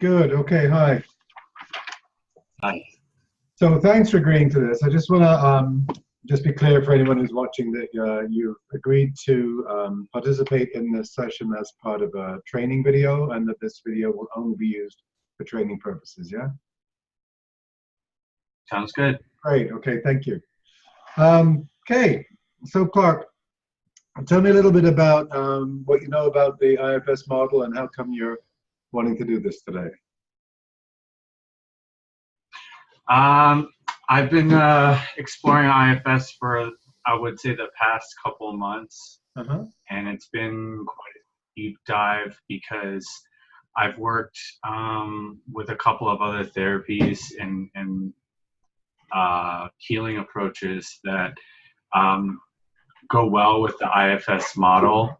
Good. Okay. Hi. Hi. So thanks for agreeing to this. I just want to just be clear for anyone who's watching that you've agreed to participate in this session as part of a training video, and that this video will only be used for training purposes. Yeah. Sounds good. Great. Okay. Thank you. Okay. So Clark, tell me a little bit about what you know about the IFS model and how come you're wanting to do this today. I've been exploring IFS for, I would say, the past couple of months, and it's been quite a deep dive because I've worked with a couple of other therapies and healing approaches that go well with the IFS model.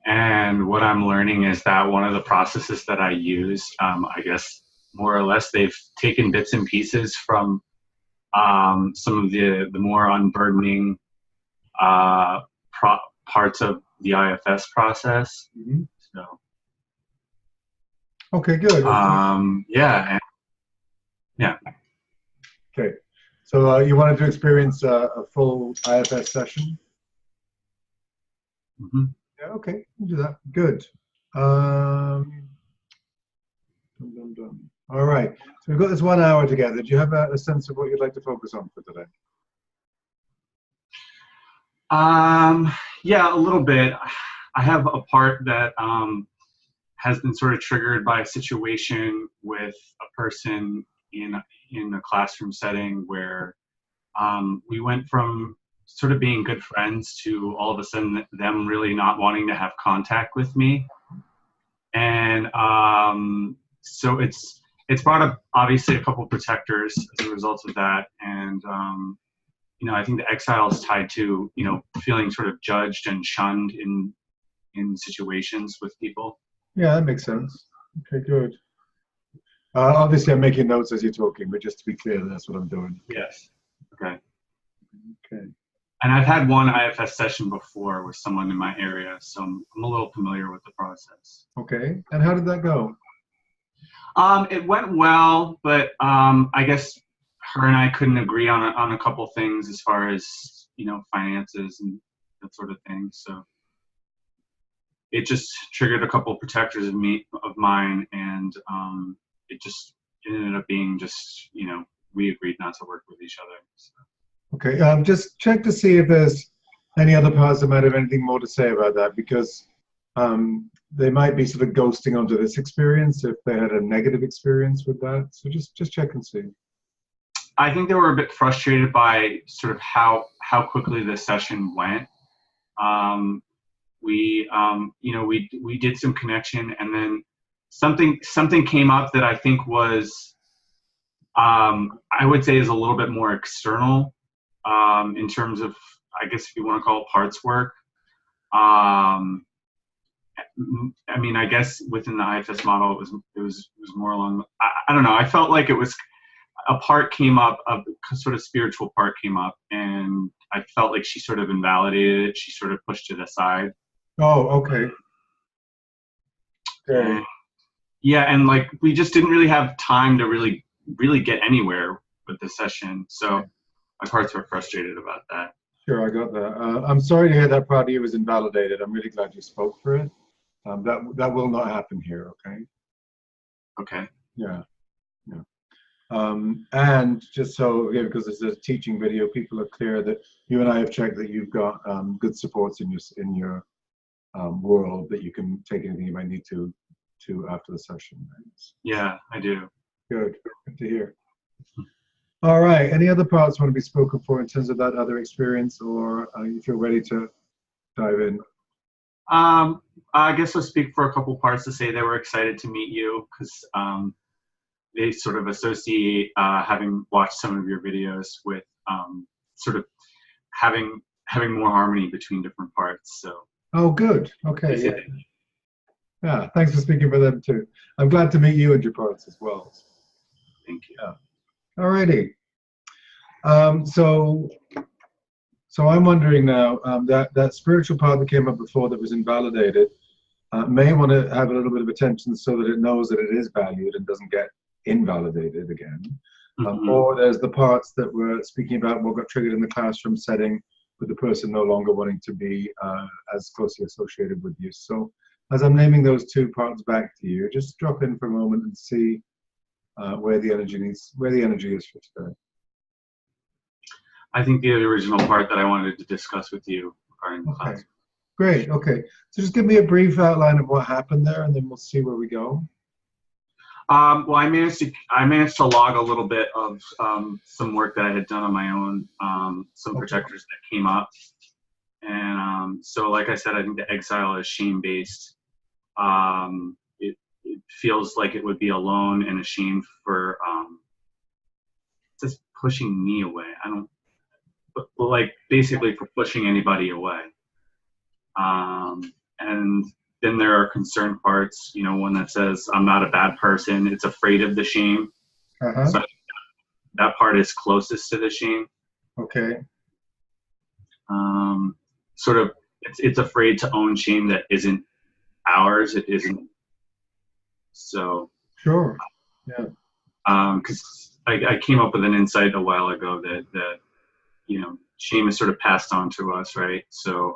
And what I'm learning is that one of the processes that I use, I guess, more or less, they've taken bits and pieces from some of the more unburdening parts of the IFS process. So. Okay, good. Yeah. Yeah. Okay. So you wanted to experience a full IFS session? Yeah, okay, we'll do that. Good. All right. So we've got this 1 hour together. Do you have a sense of what you'd like to focus on for today? Yeah, a little bit. I have a part that has been sort of triggered by a situation with a person in a classroom setting where we went from sort of being good friends to all of a sudden them really not wanting to have contact with me. And so it's brought up obviously a couple of protectors as a result of that. And, you know, I think the exile is tied to, you know, feeling sort of judged and shunned in situations with people. Yeah, that makes sense. Okay, good. Obviously, I'm making notes as you're talking, but just to be clear, that's what I'm doing. Yes. Okay. Okay. And I've had one IFS session before with someone in my area, so I'm a little familiar with the process. Okay. And how did that go? It went well, but I guess her and I couldn't agree on a couple things as far as, you know, finances and that sort of thing. So it just triggered a couple of protectors of mine, and it ended up being just, you know, we agreed not to work with each other. So. Okay, just check to see if there's any other parts that might have anything more to say about that, because they might be sort of ghosting onto this experience if they had a negative experience with that. So just check and see. I think they were a bit frustrated by sort of how quickly the session went. You know, we did some connection, and then something came up that I think was, I would say, is a little bit more external in terms of, I guess if you want to call it parts work. I mean, I guess within the IFS model, it was more along. I don't know. I felt like it was a part came up, a sort of spiritual part came up, and I felt like she sort of invalidated it. She sort of pushed it aside. Oh, okay. Okay. Yeah, and like we just didn't really have time to really get anywhere with the session. So my parts were frustrated about that. Sure, I got that. I'm sorry to hear that part of you was invalidated. I'm really glad you spoke for it. That will not happen here, okay? Okay. Yeah, yeah. And just so, yeah, because this is a teaching video, people are clear that you and I have checked that you've got good supports in your world, that you can take anything you might need to after the session. Right? Yeah, I do. Good to hear. All right, any other parts want to be spoken for in terms of that other experience, or you feel ready to dive in? I guess I'll speak for a couple parts to say they were excited to meet you, because they sort of associate having watched some of your videos with sort of having more harmony between different parts. So. Oh, good. Okay. Yeah. Yeah. Thanks for speaking for them too. I'm glad to meet you and your parts as well. Thank you. Yeah. All righty. So I'm wondering now, that spiritual part that came up before that was invalidated, may want to have a little bit of attention so that it knows that it is valued and doesn't get invalidated again. Or there's the parts that we're speaking about what got triggered in the classroom setting with the person no longer wanting to be as closely associated with you. So as I'm naming those two parts back to you, just drop in for a moment and see where the energy is for today. I think the original part that I wanted to discuss with you are in the class. Great. Okay. So just give me a brief outline of what happened there, and then we'll see where we go. Well, I managed to log a little bit of some work that I had done on my own, some projectors that came up, and so like I said, I think the exile is shame-based. It feels like it would be alone and ashamed for just pushing me away. But like basically for pushing anybody away. And then there are concern parts, you know, one that says, I'm not a bad person. It's afraid of the shame. So that part is closest to the shame. Okay. Sort of, it's afraid to own shame that isn't ours. It isn't. So. Sure. Yeah. Because I came up with an insight a while ago that you know, shame is sort of passed on to us, right? So,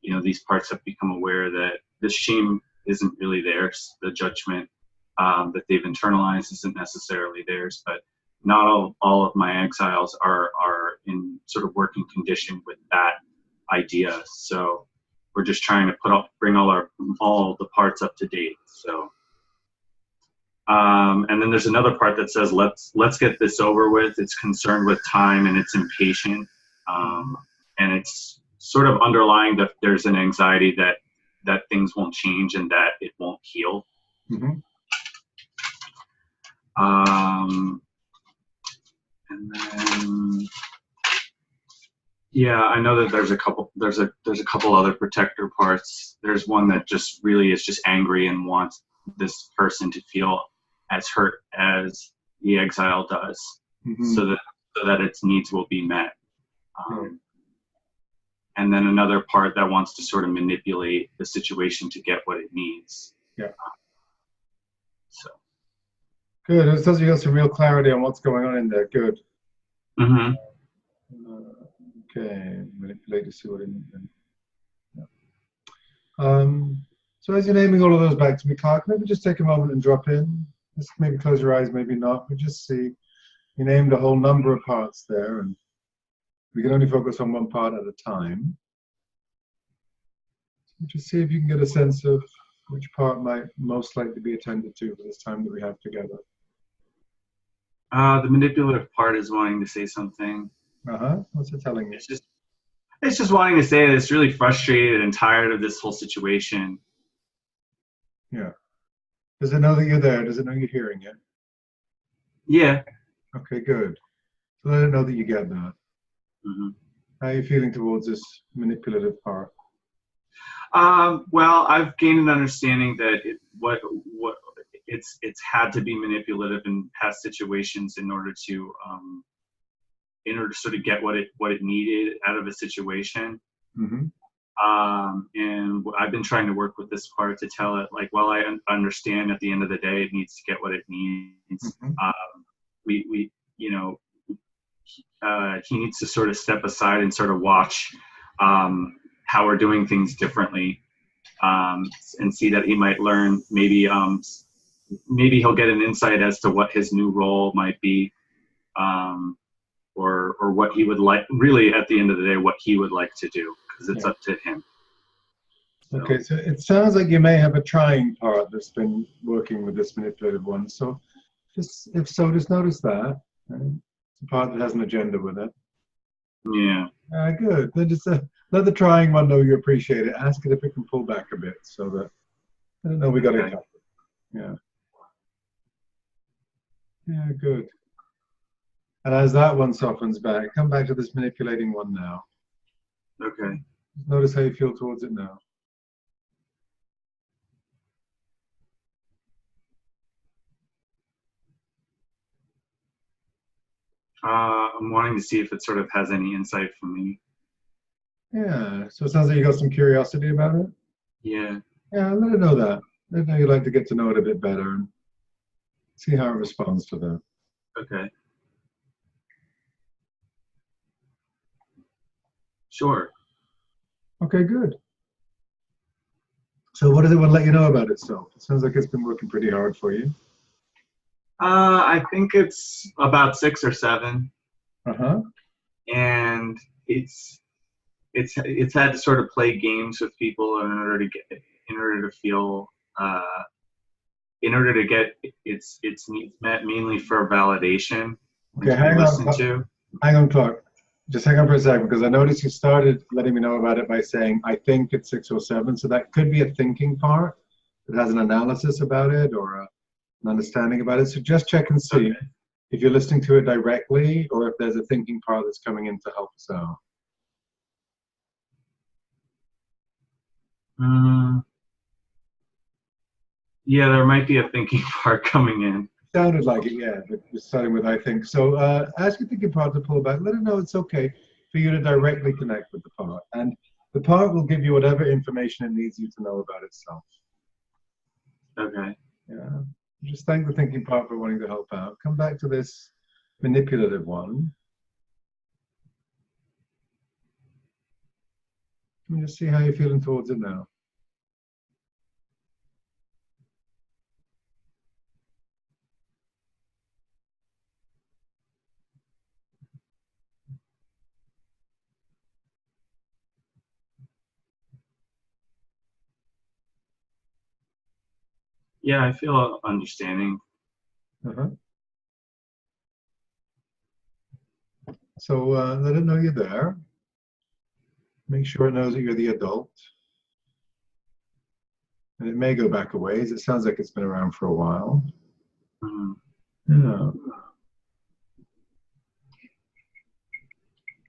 you know, these parts have become aware that this shame isn't really theirs. The judgment that they've internalized isn't necessarily theirs, but not all of my exiles are in sort of working condition with that idea. So we're just trying to bring all the parts up to date. So, and then there's another part that says, let's get this over with. It's concerned with time and it's impatient. And it's sort of underlying that there's an anxiety that things won't change and that it won't heal. And then, yeah, I know that there's a couple other protector parts. There's one that just really is just angry and wants this person to feel as hurt as the exile does, so that its needs will be met. And then another part that wants to sort of manipulate the situation to get what it needs. Yeah. So. Good. It says you got some real clarity on what's going on in there. Good. Okay. Manipulate to see what it means. Yeah. So as you're naming all of those back to me, Clark, maybe just take a moment and drop in. Just maybe close your eyes, maybe not. But just see. You named a whole number of parts there, and we can only focus on one part at a time. So just see if you can get a sense of which part might most likely be attended to for this time that we have together. The manipulative part is wanting to say something. What's it telling you? It's just wanting to say that it's really frustrated and tired of this whole situation. Yeah. Does it know that you're there? Does it know you're hearing it? Yeah. Okay, good. So let it know that you get that. How are you feeling towards this manipulative part? Well, I've gained an understanding that it's had to be manipulative in past situations in order to sort of get what it needed out of a situation. And I've been trying to work with this part to tell it, like, well, I understand at the end of the day it needs to get what it needs. He needs to sort of step aside and sort of watch how we're doing things differently, and see that he might learn. Maybe he'll get an insight as to what his new role might be, or what he would like. Really, at the end of the day, what he would like to do, because it's up to him. So. Okay, so it sounds like you may have a trying part that's been working with this manipulative one. So, just notice that. Right? It's a part that has an agenda with it. Yeah. Good. Then just let the trying one know you appreciate it. Ask it if it can pull back a bit, so that I don't know, we got it covered. Yeah. Yeah. Good. And as that one softens back, come back to this manipulating one now. Okay. Notice how you feel towards it now. I'm wanting to see if it sort of has any insight for me. Yeah. So it sounds like you got some curiosity about it. Yeah. Yeah, let it know that. Let it know you'd like to get to know it a bit better and see how it responds to that. Okay. Sure. Okay, good. So what does it want to let you know about itself? It sounds like it's been working pretty hard for you. I think it's about 6 or 7, Uh-huh. and it's had to sort of play games with people in order to feel in order to get its needs met, mainly for validation and Okay, to be listened to. hang on, Clark. Just hang on for a second, because I noticed you started letting me know about it by saying, I think it's 607. So that could be a thinking part that has an analysis about it or an understanding about it. So just check and see Okay. if you're listening to it directly or if there's a thinking part that's coming in to help us out. Mm, yeah, there might be a thinking part coming in. Sounded like it, yeah, but we're starting with I think. So ask your thinking part to pull back. Let it know it's okay for you to directly connect with the part. And the part will give you whatever information it needs you to know about itself. Okay. Yeah. Just thank the thinking part for wanting to help out. Come back to this manipulative one. Let me just see how you're feeling towards it now. Yeah, I feel understanding. Uh-huh. So let it know you're there. Make sure it knows that you're the adult. And it may go back a ways. It sounds like it's been around for a while. Mm. Yeah.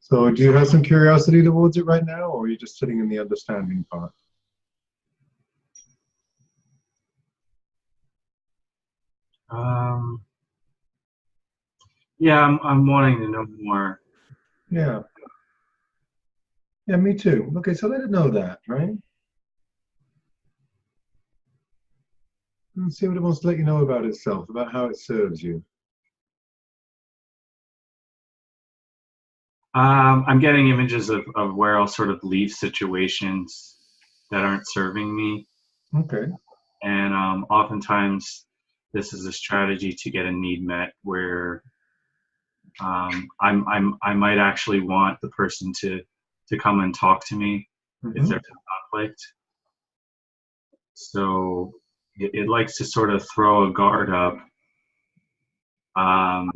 So do you have some curiosity towards it right now, or are you just sitting in the understanding part? Um, yeah, I'm wanting to know more. Yeah. Yeah, me too. Okay, so let it know that, right? And see what it wants to let you know about itself, about how it serves you. I'm getting images of where I'll sort of leave situations that aren't serving me, Okay. and oftentimes this is a strategy to get a need met where I might actually want the person to come and talk to me if Mm-hmm. there's a conflict. So it likes to sort of throw a guard up, um,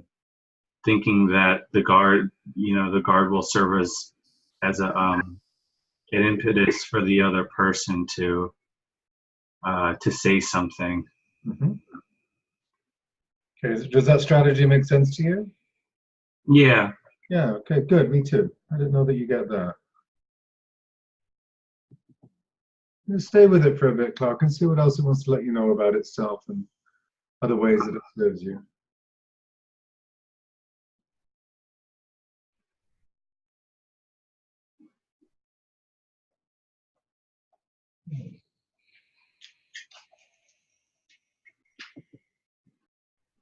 thinking that the guard will serve as a an impetus for the other person to say something. Mm-hmm. Okay, does that strategy make sense to you? Yeah. Yeah, okay, good. Me too. I didn't know that you get that. Just stay with it for a bit, Clark, and see what else it wants to let you know about itself and other ways that it serves you.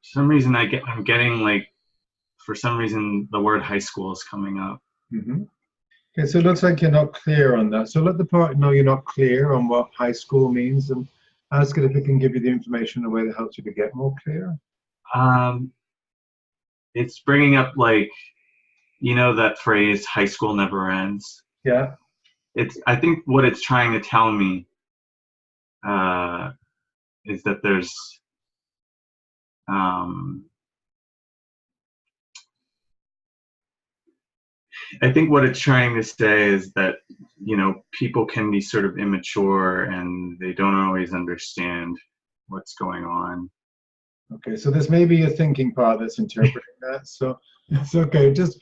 For some reason I'm getting like for some reason the word high school is coming up. Mm-hmm. Okay, so it looks like you're not clear on that. So let the part know you're not clear on what high school means and ask it if it can give you the information in a way that helps you to get more clear. Um, it's bringing up like that phrase high school never ends. Yeah. It's I think what it's trying to tell me uh, is that there's um, I think what it's trying to say is that people can be sort of immature and they don't always understand what's going on. Okay, so this may be a thinking part that's interpreting that. So it's okay. Just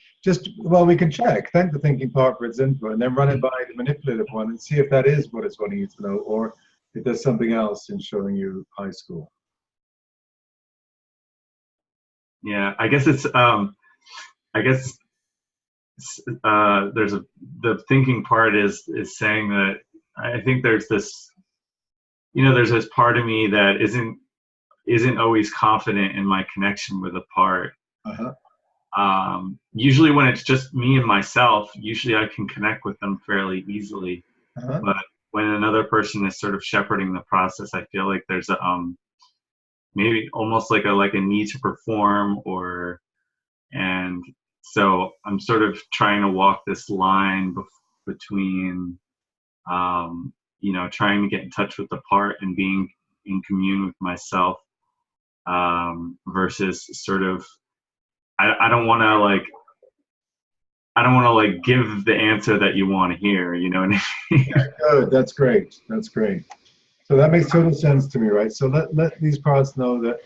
well, we can check. Thank the thinking part for its input, and then run it by the manipulative one and see if that is what it's wanting you to know, or if there's something else in showing you high school. Yeah, I guess I guess there's the thinking part is saying that I think there's this there's this part of me that isn't always confident in my connection with a part. Uh-huh. Usually when it's just me and myself, usually I can connect with them fairly easily. Uh-huh. But when another person is sort of shepherding the process, I feel like there's a maybe almost like a need to perform, and so I'm sort of trying to walk this line between trying to get in touch with the part and being in commune with myself, versus sort of I don't want to like give the answer that you want to hear, you know what I mean? Yeah, good. That's great. That's great. So that makes total sense to me, right? So let these parts know that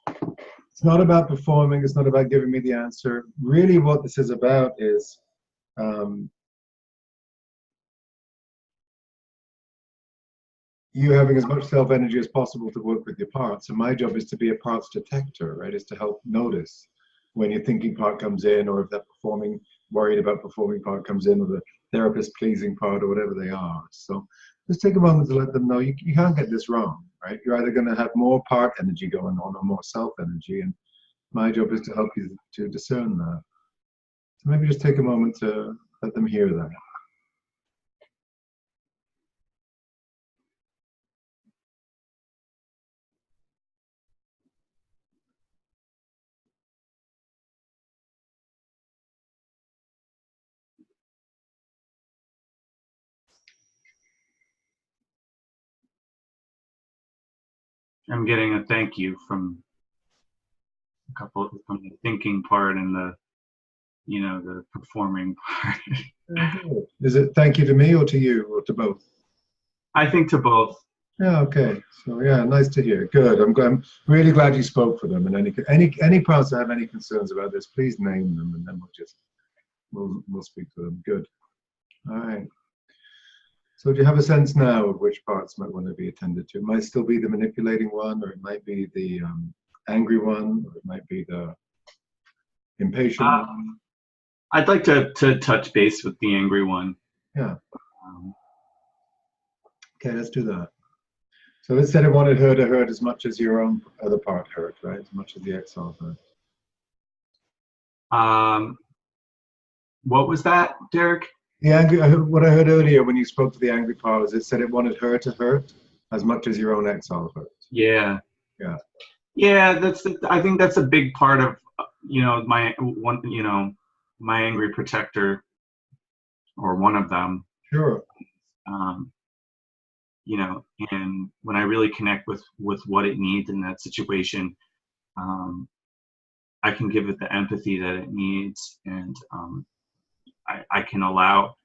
it's not about performing. It's not about giving me the answer. Really, what this is about is you having as much self-energy as possible to work with your parts. And my job is to be a parts detector, right? Is to help notice when your thinking part comes in, or if that worried about performing part comes in, or the therapist pleasing part, or whatever they are. So just take a moment to let them know you can't get this wrong, right? You're either going to have more part energy going on or more self energy. And my job is to help you to discern that. So maybe just take a moment to let them hear that. I'm getting a thank you from from the thinking part and the performing part. Is it thank you to me or to you or to both? I think to both. Yeah, okay. So yeah, nice to hear. Good. I'm really glad you spoke for them. And any parents that have any concerns about this, please name them, and then we'll speak to them. Good. All right. So do you have a sense now of which parts might want to be attended to? It might still be the manipulating one, or it might be the angry one, or it might be the impatient one. I'd like to touch base with the angry one. Yeah. Okay, let's do that. So it said it wanted her to hurt as much as your own other part hurt, right? As much as the exile hurt. What was that, Derek? The angry. What I heard earlier when you spoke to the angry part was it said it wanted her to hurt as much as your own exile hurt. Yeah. Yeah. Yeah, I think that's a big part of my angry protector, or one of them. Sure. And when I really connect with what it needs in that situation, I can give it the empathy that it needs, and I can allow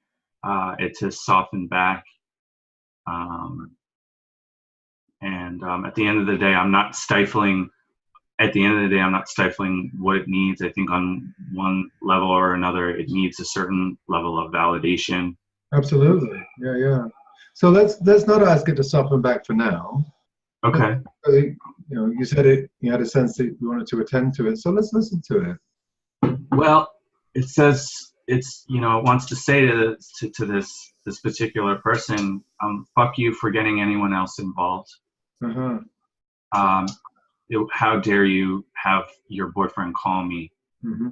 it to soften back. At the end of the day, I'm not stifling. At the end of the day, I'm not stifling what it needs. I think on one level or another, it needs a certain level of validation. Absolutely. Yeah, yeah. So let's not ask it to soften back for now. Okay. You said you had a sense that you wanted to attend to it. So let's listen to it. Well, it says it wants to say to this particular person, fuck you for getting anyone else involved. Uh-huh. How dare you have your boyfriend call me? Mm-hmm.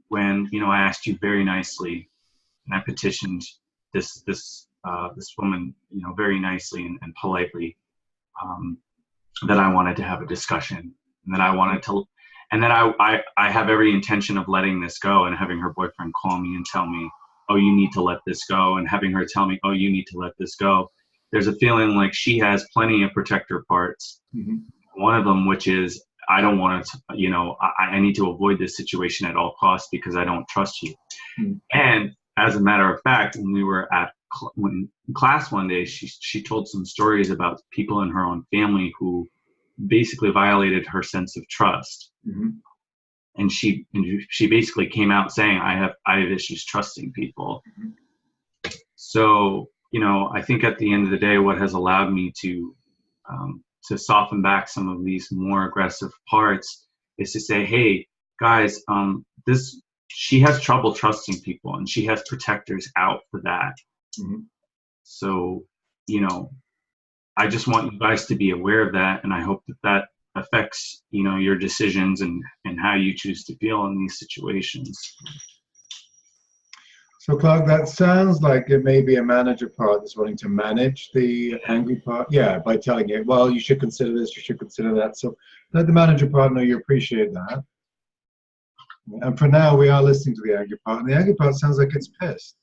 When I asked you very nicely, and I petitioned this woman very nicely and politely, that I wanted to have a discussion, and that I wanted to, and that I have every intention of letting this go, and having her boyfriend call me and tell me, oh, you need to let this go, and having her tell me, oh, you need to let this go. There's a feeling like she has plenty of protector parts. Mm-hmm. One of them, which is, I don't want to, I need to avoid this situation at all costs because I don't trust you. Mm-hmm. And as a matter of fact, when we were in class one day, she told some stories about people in her own family who basically violated her sense of trust. Mm-hmm. And she basically came out saying, I have issues trusting people. Mm-hmm. So, I think at the end of the day, what has allowed me to soften back some of these more aggressive parts is to say, hey, guys, she has trouble trusting people, and she has protectors out for that. Mm-hmm. So you know, I just want you guys to be aware of that, and I hope that that affects, you know, your decisions and how you choose to feel in these situations. So, Clark, that sounds like it may be a manager part that's wanting to manage the angry part. Yeah, by telling you, well, you should consider this, you should consider that. So let the manager part know you appreciate that. And for now, we are listening to the angry part. And the angry part sounds like it's pissed.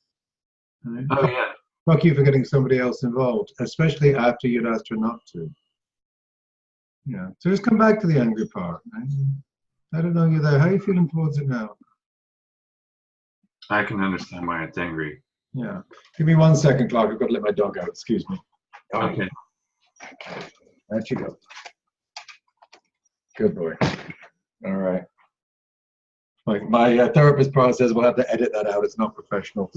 Right? Oh yeah. Fuck you for getting somebody else involved, especially after you'd asked her not to. Yeah. So just come back to the angry part. Right? I don't know you're there. How are you feeling towards it now? I can understand why it's angry. Yeah. Give me 1 second, Clark. I've got to let my dog out. Excuse me. Okay. There you go. Good boy. All right. My therapist probably says we'll have to edit that out. It's not professional.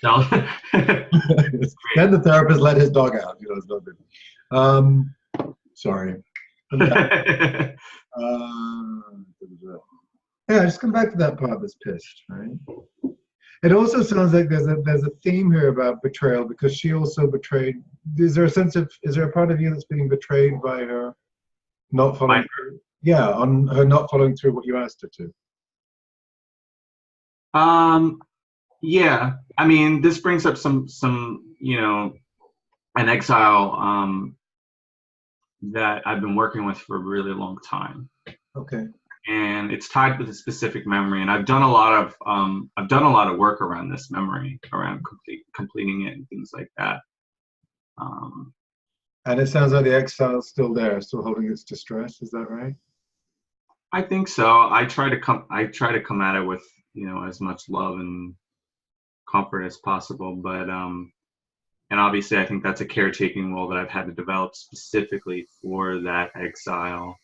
No. Then the therapist let his dog out. You know, it's not good. Sorry. Yeah, just come back to that part that's pissed, right? It also sounds like there's a theme here about betrayal because she also betrayed. Is there a part of you that's being betrayed by her not following through? Yeah, on her not following through what you asked her to. Yeah. I mean, this brings up some you know, an exile that I've been working with for a really long time. Okay. And it's tied with a specific memory, and I've done a lot of work around this memory, around completing it and things like that. And it sounds like the exile's still there, still holding its distress. Is that right? I think so. I try to come at it with, you know, as much love and comfort as possible, but and obviously I think that's a caretaking role that I've had to develop specifically for that exile.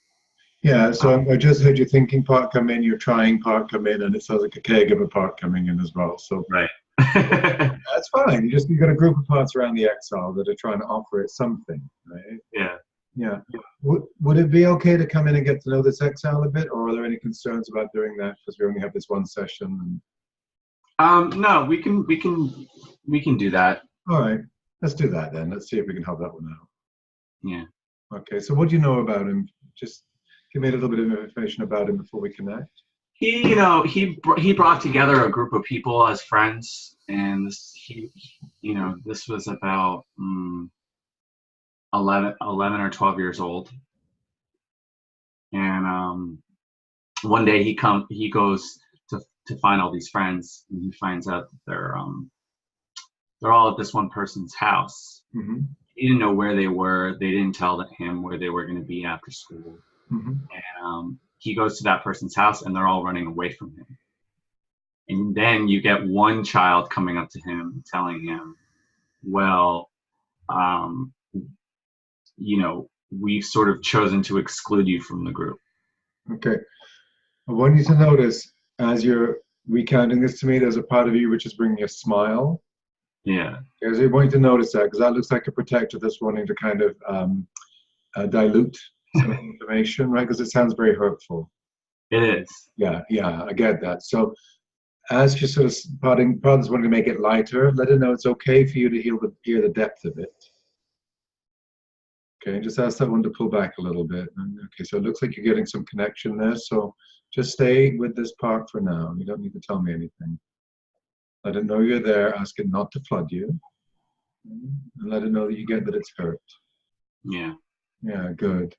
Yeah, so I just heard your thinking part come in, your trying part come in, and it sounds like a caregiver part coming in as well. So right. That's fine. You got a group of parts around the exile that are trying to offer it something, right? Yeah. Yeah. Would it be okay to come in and get to know this exile a bit, or are there any concerns about doing that because we only have this one session? No, we can do that. All right, let's do that then. Let's see if we can help that one out. Yeah. Okay. So what do you know about him? Just give me a little bit of information about him before we connect. He brought together a group of people as friends, and this was about 11 or 12 years old. And one day he goes to find all these friends, and he finds out that they're all at this one person's house. Mm-hmm. He didn't know where they were. They didn't tell him where they were going to be after school. Mm-hmm. And he goes to that person's house, and they're all running away from him. And then you get one child coming up to him, telling him, well, we've sort of chosen to exclude you from the group. Okay. I want you to notice as you're recounting this to me, there's a part of you which is bringing a smile. Yeah. Because you're going to notice that, because that looks like a protector that's wanting to kind of dilute some information, right? Because it sounds very hurtful. It is. Yeah, I get that. So as she's sort of partners wanting to make it lighter, let her know it's okay for you to hear the depth of it. Okay, just ask that one to pull back a little bit. Okay, so it looks like you're getting some connection there. So just stay with this part for now. You don't need to tell me anything. Let it know you're there. Ask it not to flood you. And let it know that you get that it's hurt. Yeah. Yeah, good.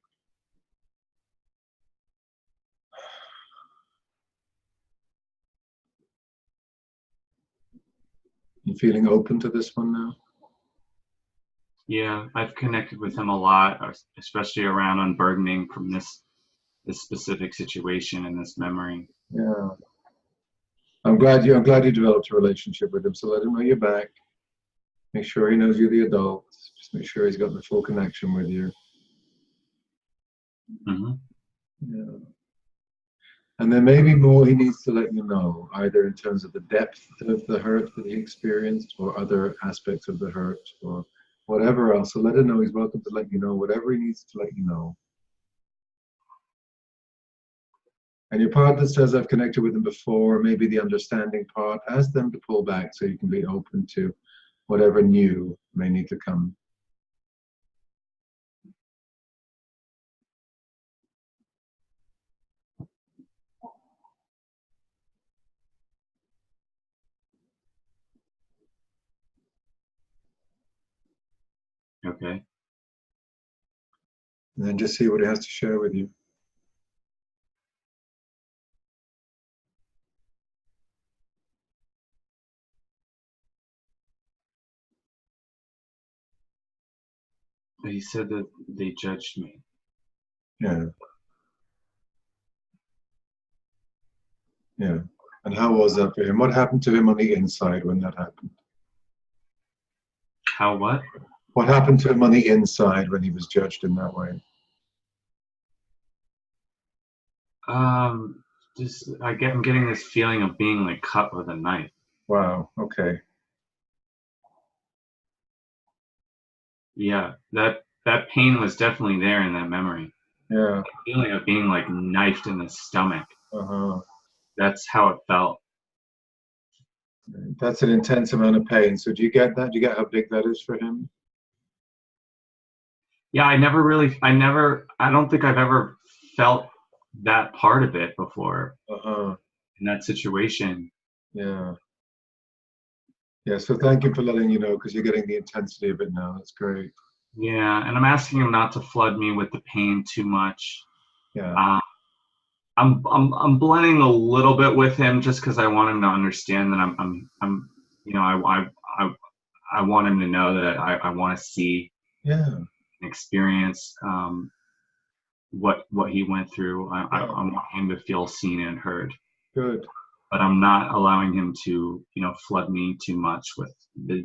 You feeling open to this one now? Yeah, I've connected with him a lot, especially around unburdening from this specific situation and this memory. Yeah. I'm glad you developed a relationship with him. So let him know you're back. Make sure he knows you're the adult. Just make sure he's got the full connection with you. Mm-hmm. Yeah. And there may be more he needs to let you know, either in terms of the depth of the hurt that he experienced or other aspects of the hurt or whatever else. So let him know he's welcome to let you know whatever he needs to let you know. And your part that says I've connected with them before, maybe the understanding part, ask them to pull back so you can be open to whatever new may need to come. Okay. And then just see what he has to share with you. But he said that they judged me. Yeah. Yeah. And how was that for him? What happened to him on the inside when that happened? How what? What happened to him on the inside when he was judged in that way? Um, just I'm getting this feeling of being like cut with a knife. Wow. Okay. Yeah, that pain was definitely there in that memory. Yeah. The feeling of being like knifed in the stomach. Uh-huh. That's how it felt. That's an intense amount of pain. So do you get that? Do you get how big that is for him? Yeah, I don't think I've ever felt that part of it before Uh-huh. in that situation. Yeah. Yeah. So thank you for letting you know, because you're getting the intensity of it now. That's great. Yeah, and I'm asking him not to flood me with the pain too much. Yeah. Uh, I'm blending a little bit with him just because I want him to understand that I'm you know I want him to know that I want to see Yeah. and experience what he went through. I Yeah. want him to feel seen and heard, Good. but I'm not allowing him to flood me too much with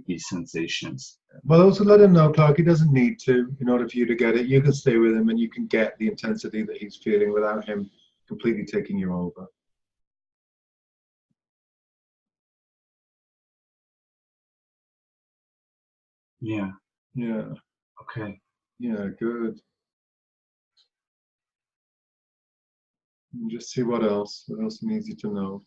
these sensations. Well, also let him know, Clark, he doesn't need to in order for you to get it. You can stay with him and you can get the intensity that he's feeling without him completely taking you over. Yeah. Yeah. Okay. Yeah. Good. And just see what else. What else he needs you to know.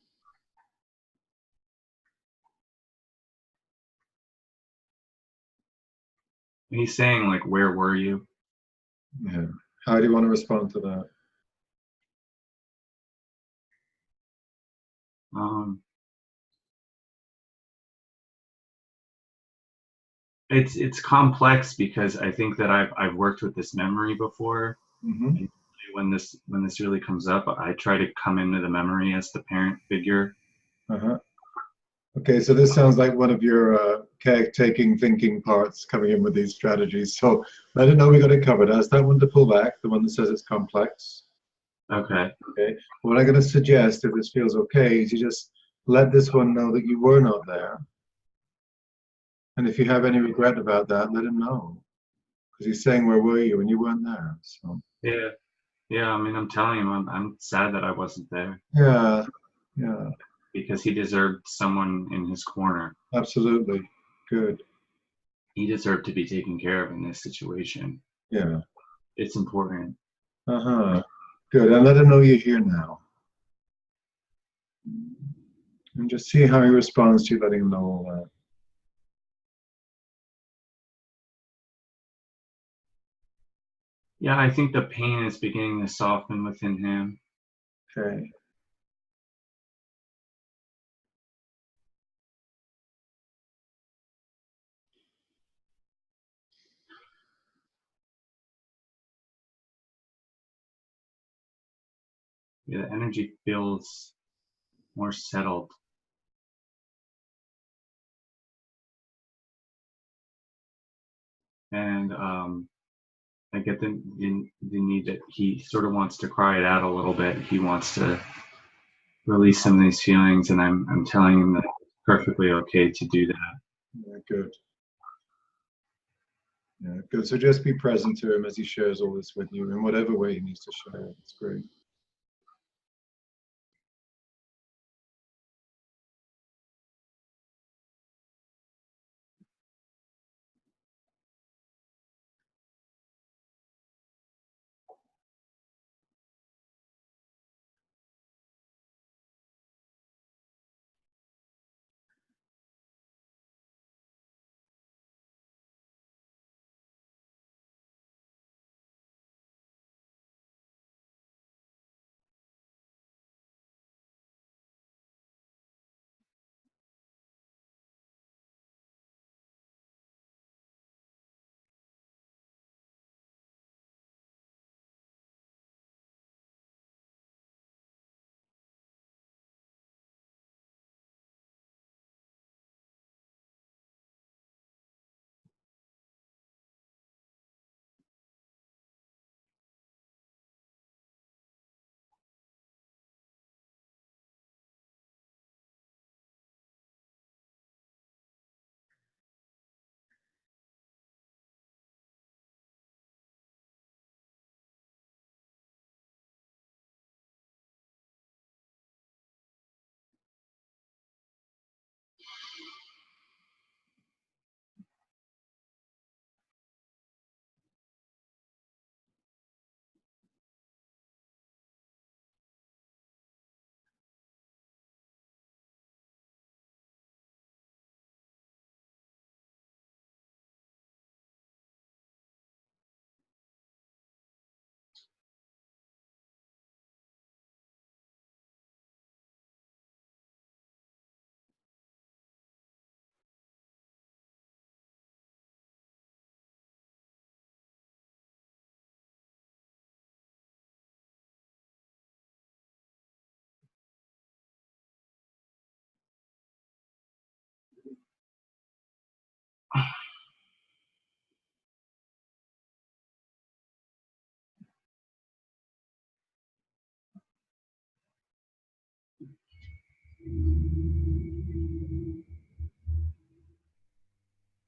He's saying like, "Where were you?" Yeah. How do you want to respond to that? Um, it's complex because I think that I've worked with this memory before. Mm-hmm. And when this really comes up, I try to come into the memory as the parent figure. Uh-huh. Okay, so this sounds like one of your caretaking thinking parts coming in with these strategies. So let it know we got it covered. That's that one to pull back, the one that says it's complex. Okay. Okay. What I'm going to suggest, if this feels okay, is you just let this one know that you were not there. And if you have any regret about that, let him know. Because he's saying, where were you? And you weren't there. So, Yeah. Yeah. I mean, I'm telling him I'm sad that I wasn't there yeah, yeah, because he deserved someone in his corner. absolutely. Good. He deserved to be taken care of in this situation. Yeah. It's important. Uh-huh. Good. And let him know you're here now. And just see how he responds to you letting him know all that. Yeah, I think the pain is beginning to soften within him. Okay. Yeah, the energy feels more settled. And I get the need that he sort of wants to cry it out a little bit. He wants to release some of these feelings, and I'm telling him that it's perfectly okay to do that. Yeah, good. Yeah, good. So just be present to him as he shares all this with you in whatever way he needs to share it. It's great.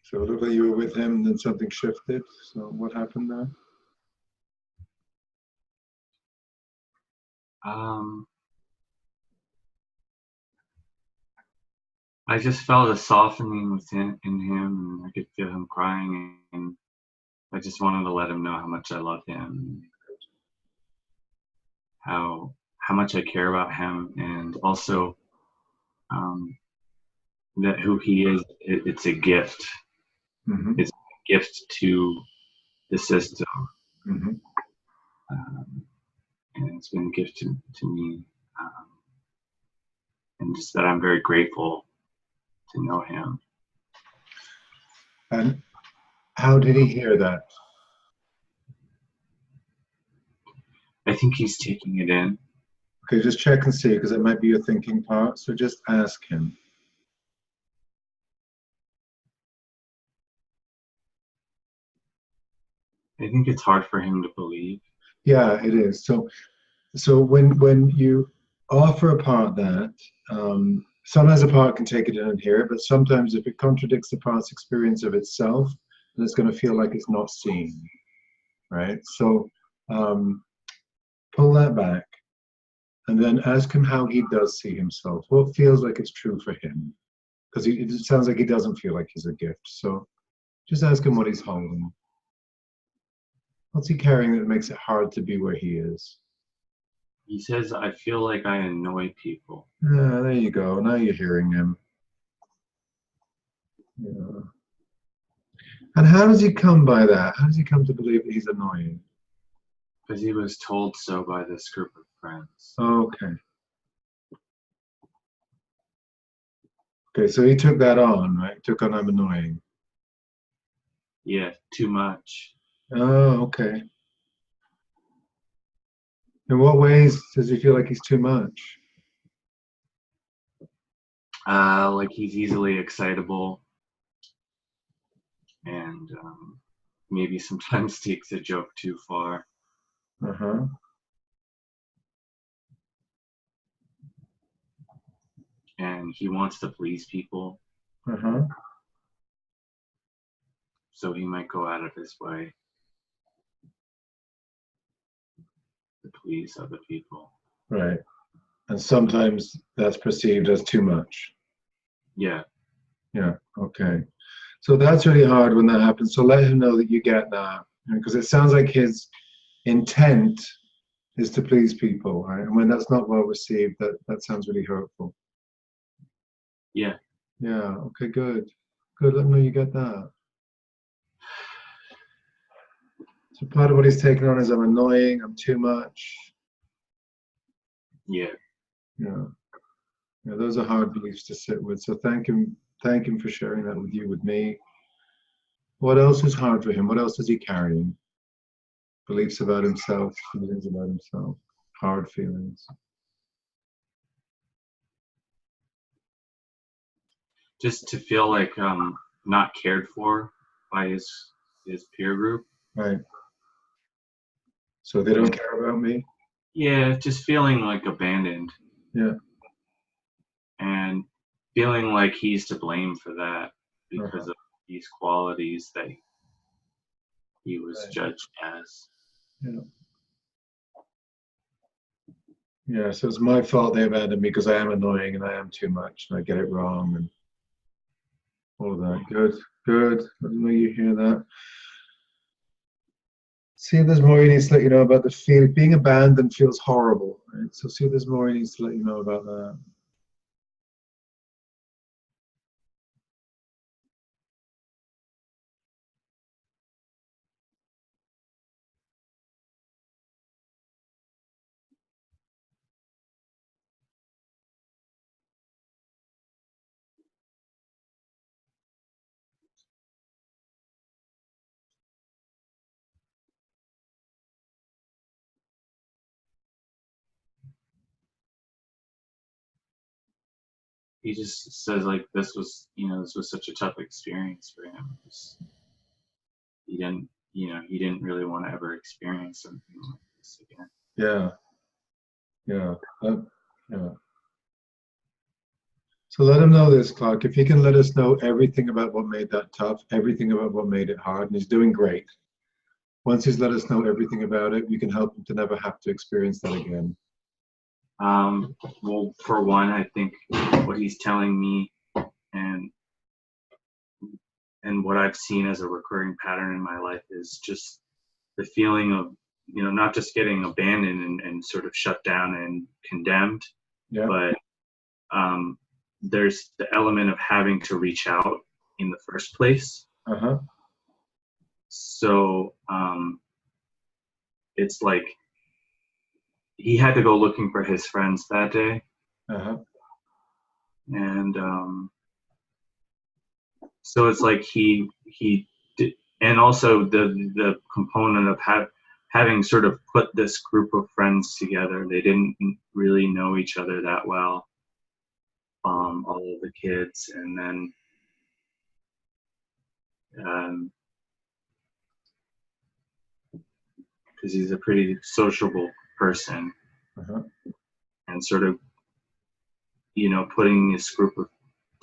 So it looked like you were with him, and then something shifted. So what happened there? I just felt a softening within in him, and I could feel him crying, and I just wanted to let him know how much I love him, how much I care about him, and also um, that who he is. It's a gift. Mm-hmm. It's a gift to the system, Mm-hmm. um, and it's been a gift to me, um, and just that I'm very grateful to know him. And how did he hear that? I think he's taking it in. Okay, just check and see, because it might be your thinking part. So just ask him. I think it's hard for him to believe. Yeah, it is. So when you offer a part that, sometimes a part can take it in and hear it, but sometimes if it contradicts the part's experience of itself, then it's going to feel like it's not seen, right? So um, pull that back, and then ask him how he does see himself. What feels like it's true for him? Because it sounds like he doesn't feel like he's a gift. So just ask him what he's holding. What's he carrying that makes it hard to be where he is? He says, I feel like I annoy people. Yeah, there you go. Now you're hearing him. Yeah. And how does he come by that? How does he come to believe that he's annoying? Because he was told so by this group of friends. Okay. Okay, so he took that on, right? Took on I'm annoying. Yeah, too much. Oh, okay. In what ways does he feel like he's too much? Like he's easily excitable, and maybe sometimes takes a joke too far. Uh-huh. And he wants to please people, Uh-huh. so he might go out of his way to please other people. Right. And sometimes that's perceived as too much. Yeah. Yeah. Okay. So that's really hard when that happens. So let him know that you get that. Because it sounds like his intent is to please people, right? And when that's not well received, that sounds really hurtful. Yeah. Yeah. Okay, good. Good. Let him know you get that. So part of what he's taking on is I'm annoying, I'm too much. Yeah. Yeah. Yeah, those are hard beliefs to sit with. So thank him for sharing that with you, with me. What else is hard for him? What else is he carrying? Beliefs about himself, feelings about himself, hard feelings. Just to feel like not cared for by his peer group. Right. So they don't care about me? Yeah, just feeling like abandoned. Yeah. And feeling like he's to blame for that because Uh-huh. of these qualities that he was Right. judged as. Yeah. Yeah, so it's my fault they abandoned me because I am annoying and I am too much and I get it wrong and all of that. Good, good. I don't know you hear that. See if there's more he needs to let you know about the feel. Being abandoned feels horrible, right? So see if there's more he needs to let you know about that. He just says like this was such a tough experience for him. He didn't really want to ever experience something like this again. Yeah, yeah, yeah. So let him know this, Clark. If he can let us know everything about what made that tough, everything about what made it hard, and he's doing great. Once he's let us know everything about it, we can help him to never have to experience that again. Well, for one, I think what he's telling me and what I've seen as a recurring pattern in my life is just the feeling of, not just getting abandoned and sort of shut down and condemned, Yeah. but there's the element of having to reach out in the first place. Uh-huh. So it's like he had to go looking for his friends that day. Uh-huh. And so it's like he did, and also the component of having sort of put this group of friends together. They didn't really know each other that well, all of the kids, and then because he's a pretty sociable person, Uh-huh. and sort of putting this group of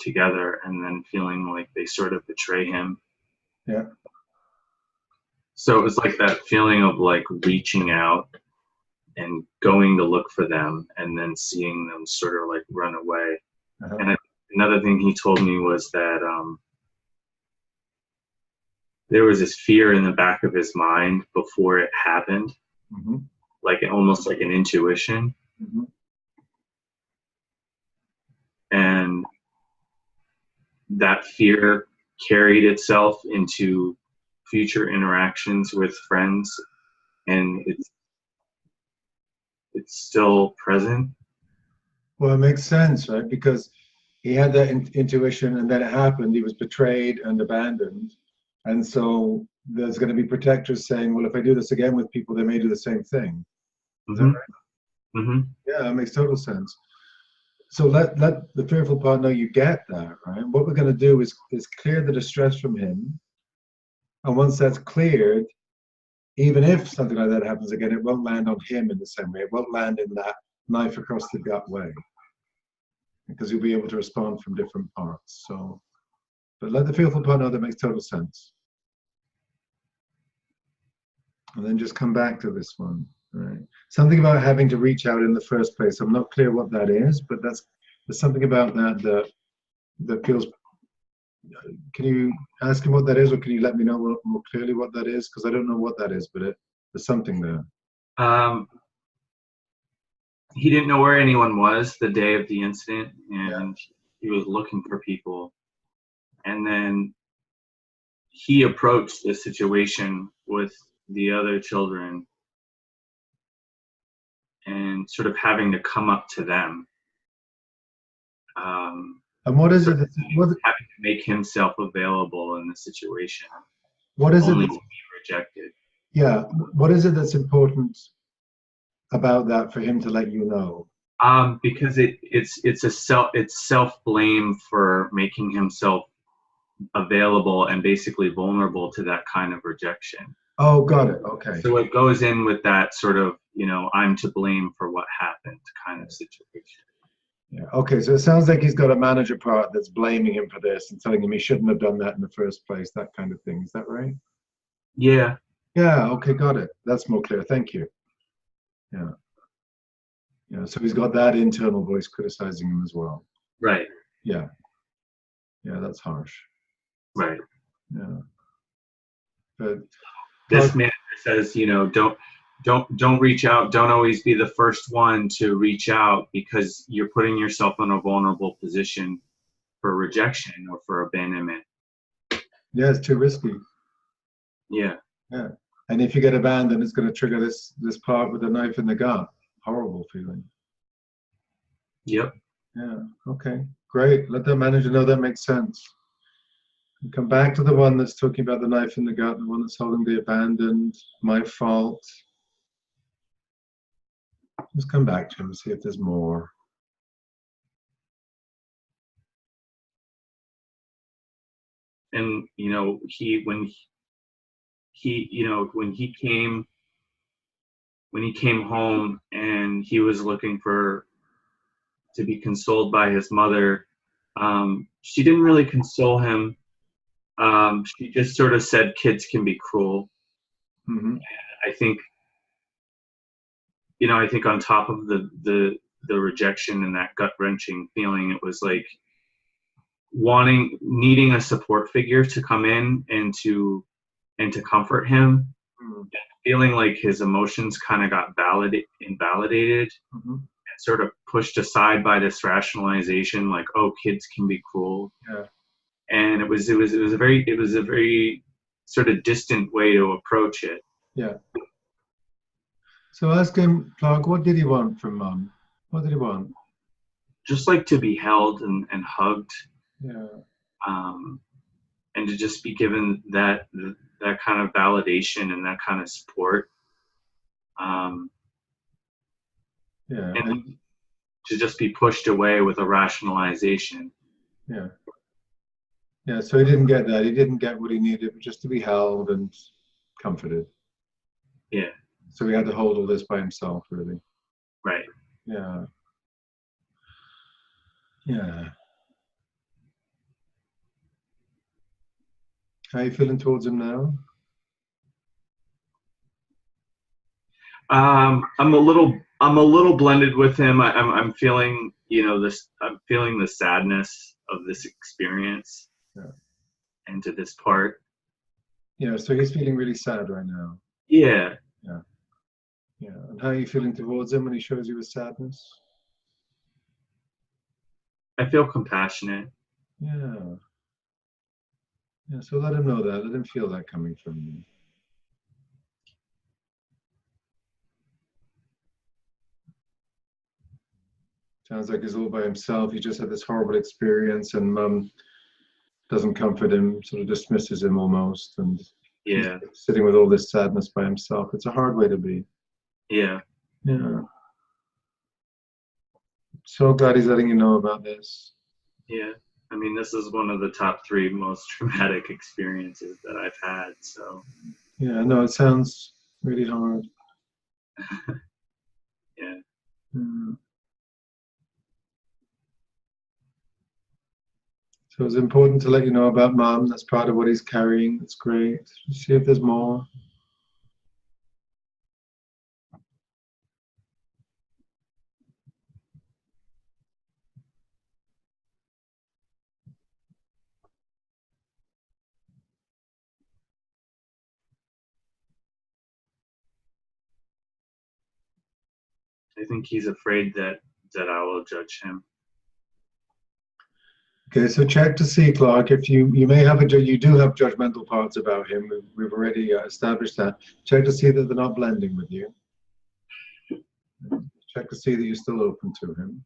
together and then feeling like they sort of betray him. Yeah. So it was like that feeling of like reaching out and going to look for them and then seeing them sort of like run away. Uh-huh. And another thing he told me was that there was this fear in the back of his mind before it happened, Mm-hmm. like almost like an intuition. Mm-hmm. And that fear carried itself into future interactions with friends, and it's still present. Well, it makes sense, right? Because he had that intuition, and then it happened. He was betrayed and abandoned, and so there's going to be protectors saying, "Well, if I do this again with people, they may do the same thing." Is that Mm-hmm. right? Mm-hmm. Yeah, it makes total sense. So let the fearful part know you get that, right? What we're going to do is clear the distress from him, and once that's cleared, even if something like that happens again, it won't land on him in the same way. It won't land in that knife across the gut way, because you'll be able to respond from different parts. So, but let the fearful part know that makes total sense. And then just come back to this one, right? Something about having to reach out in the first place. I'm not clear what that is, but there's something about that feels. Can you ask him what that is, or can you let me know more clearly what that is? Because I don't know what that is, but there's something there. He didn't know where anyone was the day of the incident, and he was looking for people. And then he approached the situation with the other children and sort of having to come up to them. And what is it? Having to make himself available in the situation. What is only it? To be rejected. Yeah. What is it that's important about that for him to let you know? Because it's self blame for making himself available and basically vulnerable to that kind of rejection. Oh, got it. Okay. So it goes in with that sort of, I'm to blame for what happened kind of situation. Yeah. Okay. So it sounds like he's got a manager part that's blaming him for this and telling him he shouldn't have done that in the first place, that kind of thing. Is that right? Yeah. Yeah. Okay. Got it. That's more clear. Thank you. Yeah. Yeah. So he's got that internal voice criticizing him as well. Right. Yeah. Yeah. That's harsh. Right. Yeah. But this man says, don't reach out. Don't always be the first one to reach out, because you're putting yourself in a vulnerable position for rejection or for abandonment. Yeah, it's too risky. Yeah. Yeah. And if you get abandoned, it's going to trigger this part with the knife in the gut. Horrible feeling. Yep. Yeah. Okay. Great. Let the manager know that makes sense. And come back to the one that's talking about the knife in the gut, the one that's holding the abandoned, my fault. Just come back to him and see if there's more. And when he came home and he was looking to be consoled by his mother, She didn't really console him. She just sort of said kids can be cruel. Mm-hmm. I think, I think on top of the rejection and that gut wrenching feeling, it was like needing a support figure to come in and to comfort him, Mm-hmm. feeling like his emotions kind of got invalidated, Mm-hmm. and sort of pushed aside by this rationalization, like, oh, kids can be cruel. Yeah. And it was a very sort of distant way to approach it. Yeah. So ask him, Clark, what did he want from Mum? What did he want? Just like to be held and hugged, Yeah. um, and to just be given that kind of validation and that kind of support, Yeah. and to just be pushed away with a rationalization. Yeah. Yeah. So he didn't get that. He didn't get what he needed, just to be held and comforted. Yeah. So he had to hold all this by himself, really. Right. Yeah. Yeah. How are you feeling towards him now? I'm a little blended with him. I'm feeling, this. I'm feeling the sadness of this experience, Yeah. and to this part. Yeah. So he's feeling really sad right now. Yeah. Yeah. Yeah. And how are you feeling towards him when he shows you his sadness? I feel compassionate. Yeah. Yeah. So let him know that. Let him feel that coming from you. Sounds like he's all by himself. He just had this horrible experience, and Mum doesn't comfort him, sort of dismisses him almost, and Yeah. he's sitting with all this sadness by himself. It's a hard way to be. Yeah. Yeah. So glad he's letting you know about this. Yeah. I mean, this is one of the top 3 most traumatic experiences that I've had. So. Yeah, no, it sounds really hard. Yeah. Mm. So it's important to let you know about Mum. That's part of what he's carrying. That's great. See if there's more. I think he's afraid that I will judge him. Okay, so check to see, Clark, if you may have you do have judgmental parts about him. We've already established that. Check to see that they're not blending with you. Check to see that you're still open to him.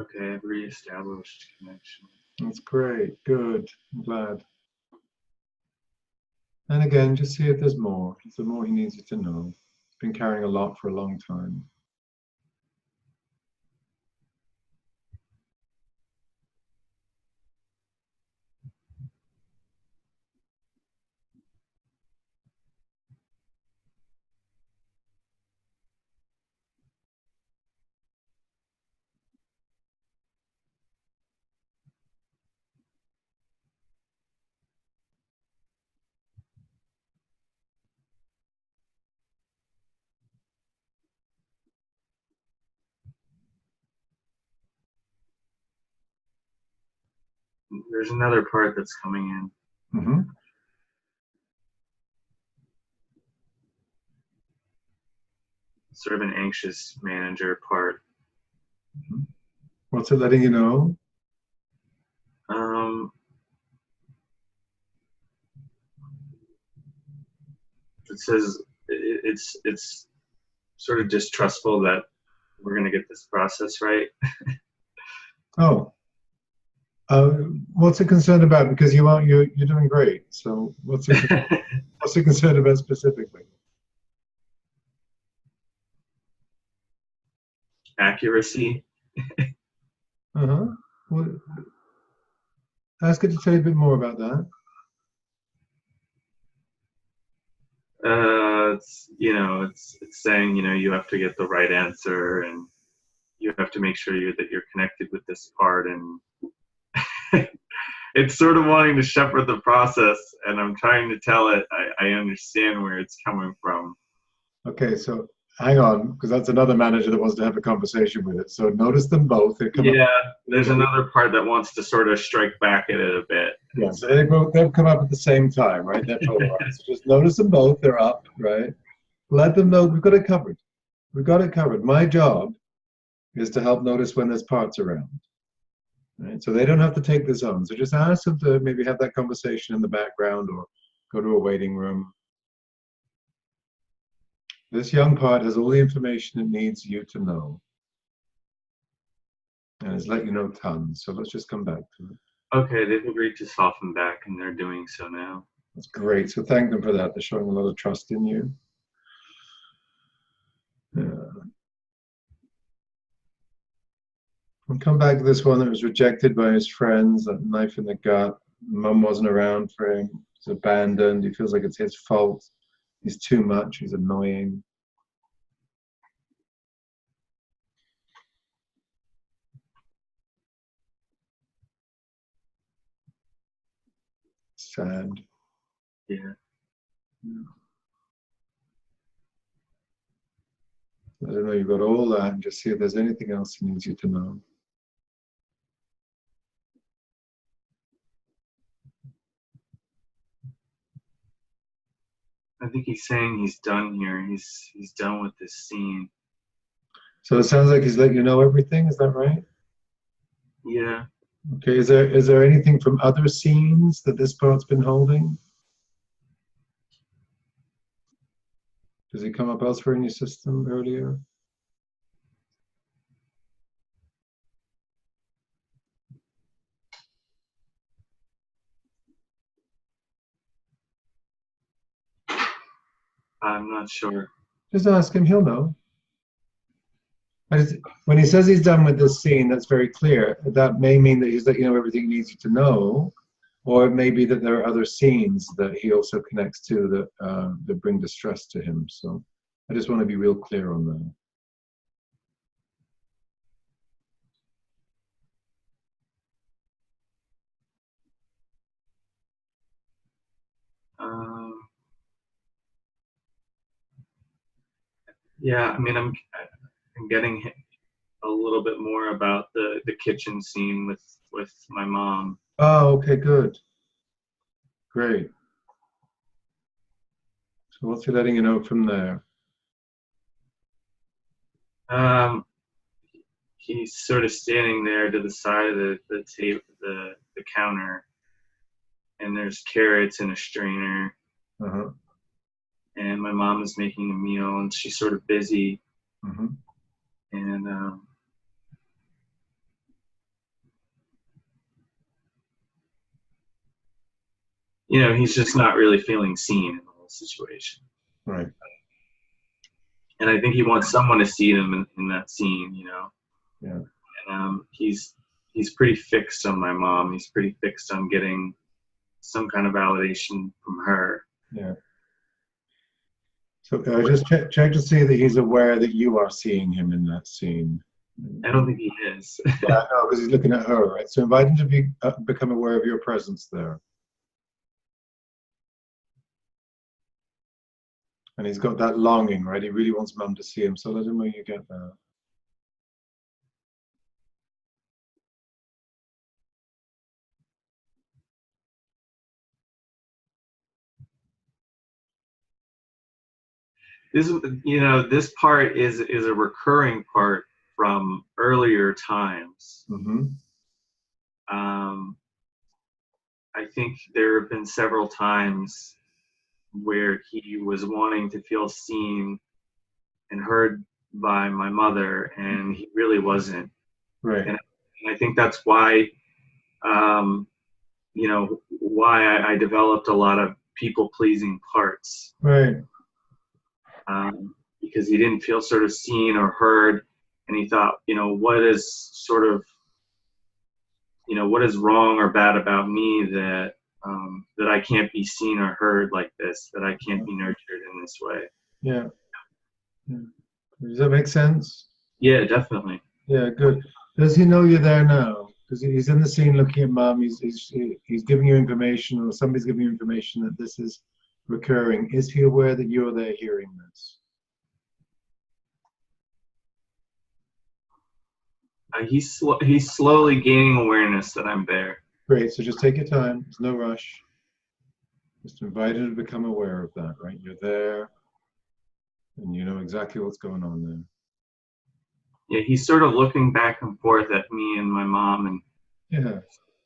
Okay, I've reestablished connection. That's great. Good. I'm glad. And again, just see if there's more. If there's more he needs you to know. He's been carrying a lot for a long time. There's another part that's coming in. Mm-hmm. Sort of an anxious manager part. Mm-hmm. What's it letting you know? It says it's sort of distrustful that we're going to get this process right. Oh, what's it concerned about? Because you're doing great. So what's it concerned about specifically? Accuracy. Uh-huh. Well, ask it to tell you a bit more about that. It's saying, you have to get the right answer, and you have to make sure that you're connected with this part, and it's sort of wanting to shepherd the process, and I'm trying to tell it I understand where it's coming from. Okay, so hang on, because that's another manager that wants to have a conversation with it. So notice them both. There's another part that wants to sort of strike back at it a bit. Yeah, so they've come up at the same time, right? They're polarized. So just notice them both. They're up, right? Let them know we've got it covered. We've got it covered. My job is to help notice when there's parts around. Right? So they don't have to take this on. So just ask them to maybe have that conversation in the background or go to a waiting room. This young part has all the information it needs you to know. And it's let you know tons. So let's just come back to it. Okay, they've agreed to soften back, and they're doing so now. That's great. So thank them for that. They're showing a lot of trust in you. Yeah. We'll come back to this one that was rejected by his friends, that knife in the gut. Mum wasn't around for him. He's abandoned. He feels like it's his fault. He's too much. He's annoying. Sad. Yeah. I don't know, you've got all that, and just see if there's anything else he needs you to know. I think he's saying he's done here. He's done with this scene. So it sounds like he's letting you know everything, is that right? Yeah. Okay, is there anything from other scenes that this part's been holding? Does it come up elsewhere in your system earlier? I'm not sure. Just ask him, he'll know. When he says he's done with this scene, that's very clear. That may mean that he's let you know everything he needs you to know, or it may be that there are other scenes that he also connects to that bring distress to him. So I just want to be real clear on that. Yeah, I mean, I'm getting a little bit more about the kitchen scene with my mom. Oh, okay, good. Great. So what's he letting you know from there? He's sort of standing there to the side of the table, the counter, and there's carrots in a strainer. Uh-huh. And my mom is making a meal, and she's sort of busy. Mm-hmm. And he's just not really feeling seen in the whole situation. Right. And I think he wants someone to see him in that scene, Yeah. And he's pretty fixed on my mom. He's pretty fixed on getting some kind of validation from her. Yeah. So just check to see that he's aware that you are seeing him in that scene. I don't think he is. Yeah, no, because he's looking at her, right? So invite him to become aware of your presence there. And he's got that longing, right? He really wants mum to see him, so let him know you get that. This part is a recurring part from earlier times. Mm-hmm. I think there have been several times where he was wanting to feel seen, heard by my mother, and he really wasn't. Right. And I think that's why, you know, why I developed a lot of people-pleasing parts. Right. Because he didn't feel sort of seen or heard, and he thought, you know, what is sort of, you know, what is wrong or bad about me that that I can't be seen or heard like this, that I can't be nurtured in this way. Yeah. Yeah. Does that make sense? Yeah, definitely. Yeah, good. Does he know you're there now? Because he's in the scene looking at mom. He's giving you information, or somebody's giving you information that this is recurring. Is he aware that you're there hearing this? He's slowly gaining awareness that I'm there. Great. So just take your time. There's no rush. Just invite him to become aware of that. Right? You're there, and you know exactly what's going on there. Yeah, he's sort of looking back and forth at me and my mom, and Yeah.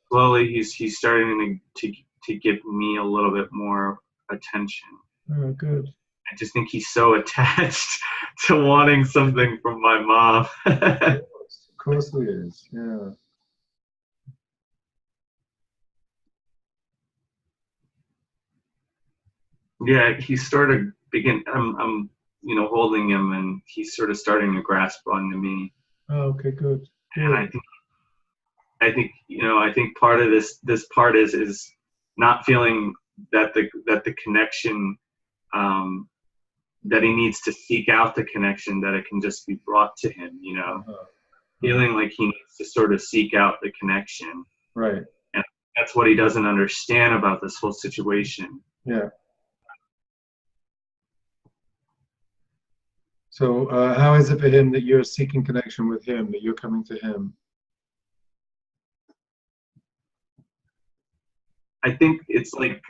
slowly he's starting to give me a little bit more attention. Oh, good. I just think he's so attached to wanting something from my mom. Of course he is. Yeah. Yeah, he's sort of I'm you know, holding him, and he's sort of starting to grasp onto me. Oh, okay, good. And I think you know, I think part of this part is not feeling that the connection, that he needs to seek out the connection, that it can just be brought to him, you know. Feeling like he needs to sort of seek out the connection. Right. And that's what he doesn't understand about this whole situation. Yeah. So how is it for him that you're seeking connection with him, that you're coming to him? I think it's like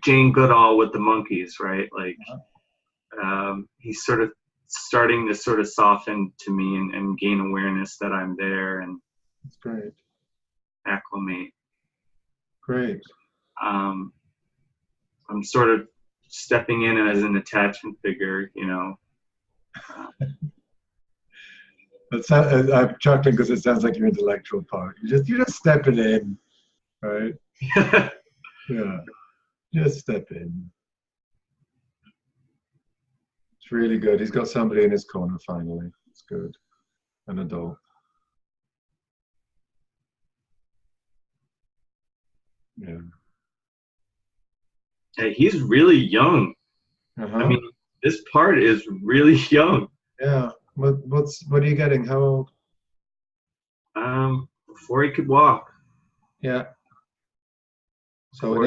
Jane Goodall with the monkeys, right? Like he's sort of starting to sort of soften to me and gain awareness that I'm there and That's great. acclimate. Great. I'm sort of stepping in as an attachment figure, you know. I'm chuckling because it sounds like your intellectual part. You're just stepping in, right? Yeah. Just step in. It's really good. He's got somebody in his corner finally. It's good. An adult. Yeah. Hey, he's really young. I mean, this part is really young. Yeah. What are you getting? How old? Before he could walk. Yeah. So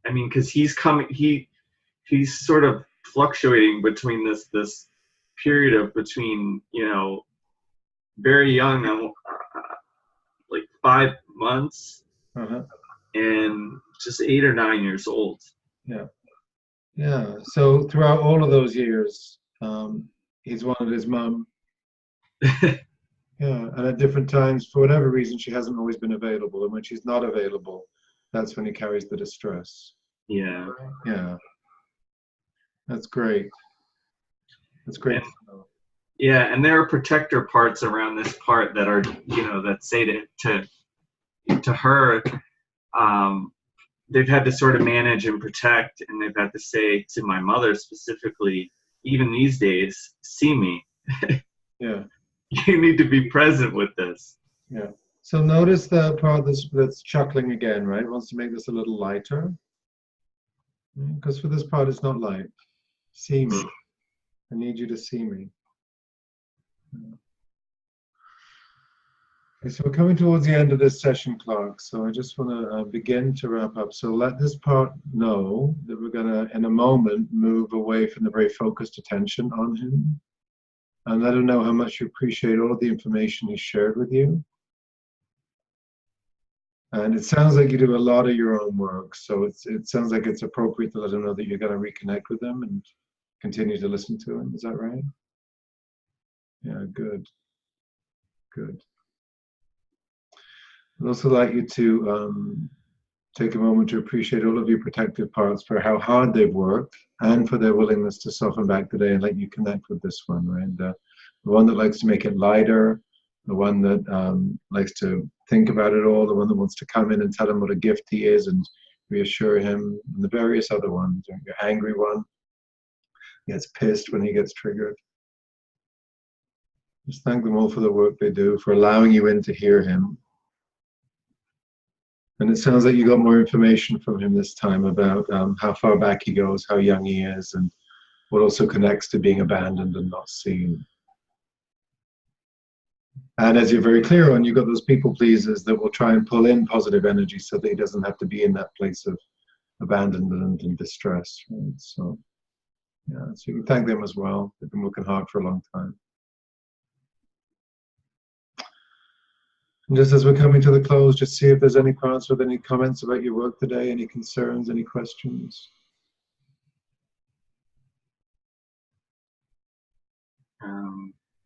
I mean, because he's sort of fluctuating between this period of between, you know, very young, like 5 months, and just 8 or 9 years old. Yeah. Yeah. So throughout all of those years, he's wanted his mum. Yeah. And at different times, for whatever reason, she hasn't always been available. And when she's not available, that's when he carries the distress. Yeah. Yeah. That's great. That's great. Yeah, and there are protector parts around this part that are, you know, that say to her, they've had to sort of manage and protect, and they've had to say to my mother specifically, even these days, see me. Yeah. You need to be present with this. Yeah. So notice the part that's chuckling again, right? It wants to make this a little lighter. Because for this part, it's not light. See me. I need you to see me. Okay, so we're coming towards the end of this session, Clark. So I just want to begin to wrap up. So let this part know that we're going to, in a moment, move away from the very focused attention on him. And let him know how much you appreciate all of the information he shared with you. And it sounds like you do a lot of your own work. So it sounds like it's appropriate to let him know that you're going to reconnect with him and continue to listen to him. Is that right? Yeah, good. Good. I'd also like you to take a moment to appreciate all of your protective parts for how hard they've worked and for their willingness to soften back today and let you connect with this one, right? The one that likes to make it lighter, the one that likes to think about it all, the one that wants to come in and tell him what a gift he is and reassure him, and the various other ones. Your angry one gets pissed when he gets triggered. Just thank them all for the work they do, for allowing you in to hear him. And it sounds like you got more information from him this time about how far back he goes, how young he is, and what also connects to being abandoned and not seen. And as you're very clear on, you've got those people pleasers that will try and pull in positive energy so that he doesn't have to be in that place of abandonment and distress. Right? So, yeah, so you can thank them as well. They've been working hard for a long time. And just as we're coming to the close, just see if there's any parts with any comments about your work today, any concerns, any questions.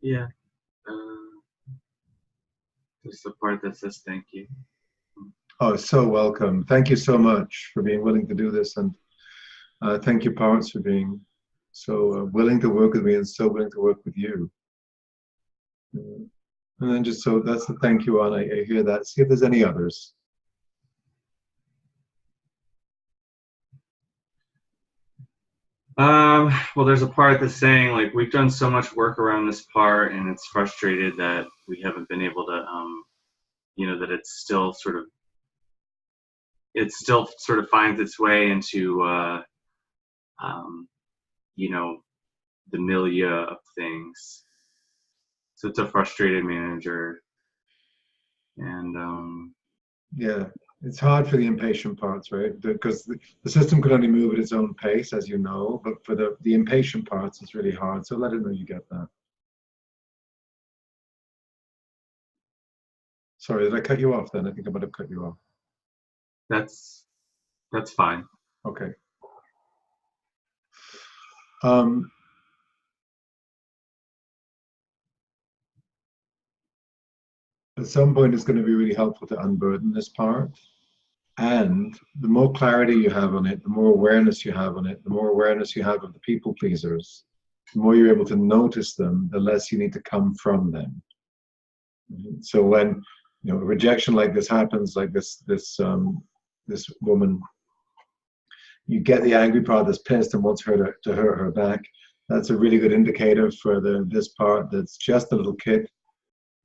Yeah. There's the part that says thank you. Oh, so welcome. Thank you so much for being willing to do this. And thank you, parents, for being so willing to work with me and so willing to work with you. And then just so that's the thank you on. I hear that. See if there's any others. Well, there's a part that's saying, like, we've done so much work around this part and it's frustrated that we haven't been able to, you know, that it still sort of finds its way into, you know, the milieu of things. So it's a frustrated manager. And, yeah. It's hard for the impatient parts, right? Because the system can only move at its own pace, as you know, but for the impatient parts, it's really hard. So let it know you get that. Sorry, did I cut you off then? I think I might have cut you off. that's fine. Okay. At some point, it's going to be really helpful to unburden this part. And the more clarity you have on it, the more awareness you have on it, the more awareness you have of the people pleasers, the more you're able to notice them, the less you need to come from them. So when, you know, a rejection like this happens, like this woman, you get the angry part that's pissed and wants her to hurt her back. That's a really good indicator for this part that's just a little kid,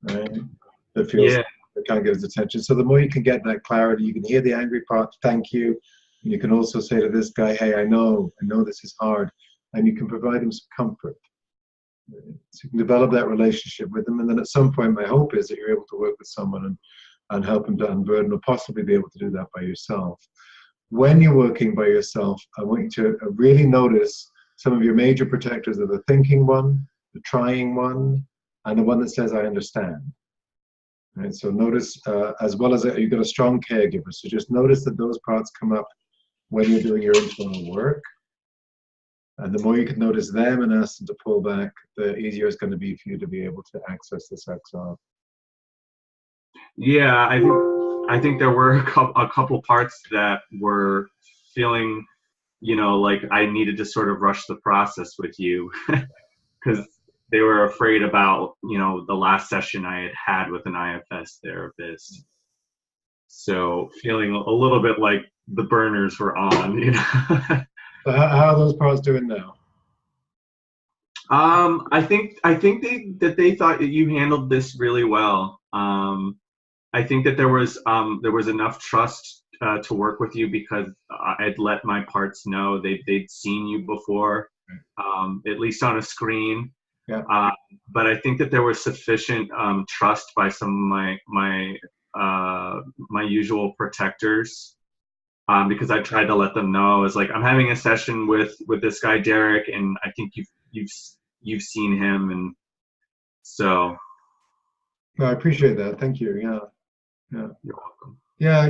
right? That feels that can't get his attention. So the more you can get that clarity, you can hear the angry part, thank you. And you can also say to this guy, hey, I know this is hard. And you can provide him some comfort. So you can develop that relationship with them. And then at some point, my hope is that you're able to work with someone and help them to unburden, or possibly be able to do that by yourself. When you're working by yourself, I want you to really notice some of your major protectors are the thinking one, the trying one, and the one that says, I understand. Right, so notice, as well as you've got a strong caregiver, so just notice that those parts come up when you're doing your internal work. And the more you can notice them and ask them to pull back, the easier it's going to be for you to be able to access this XR. Yeah, I think there were a couple parts that were feeling, you know, like I needed to sort of rush the process with you because they were afraid about, you know, the last session I had with an IFS therapist. So feeling a little bit like the burners were on, you know. So how are those parts doing now? I think they thought that you handled this really well. I think that there was enough trust to work with you because I'd let my parts know they'd seen you before, at least on a screen. Yeah. But I think that there was sufficient trust by some of my usual protectors, because I tried to let them know, it's like, I'm having a session with this guy Derek, and I think you've seen him, and so. No, I appreciate that. Thank you. Yeah. You're welcome. Yeah,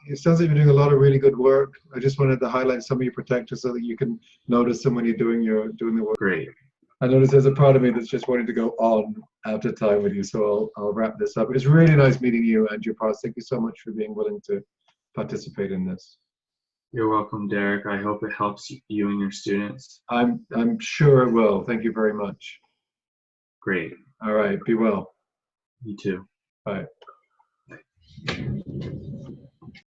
it sounds like you're doing a lot of really good work. I just wanted to highlight some of your protectors so that you can notice them when you're doing the work. Great. I notice there's a part of me that's just wanting to go on after time with you, so I'll wrap this up. It's really nice meeting you and your parts. Thank you so much for being willing to participate in this. You're welcome, Derek. I hope it helps you and your students. I'm sure it will. Thank you very much. Great. All right. Be well. You too. Bye.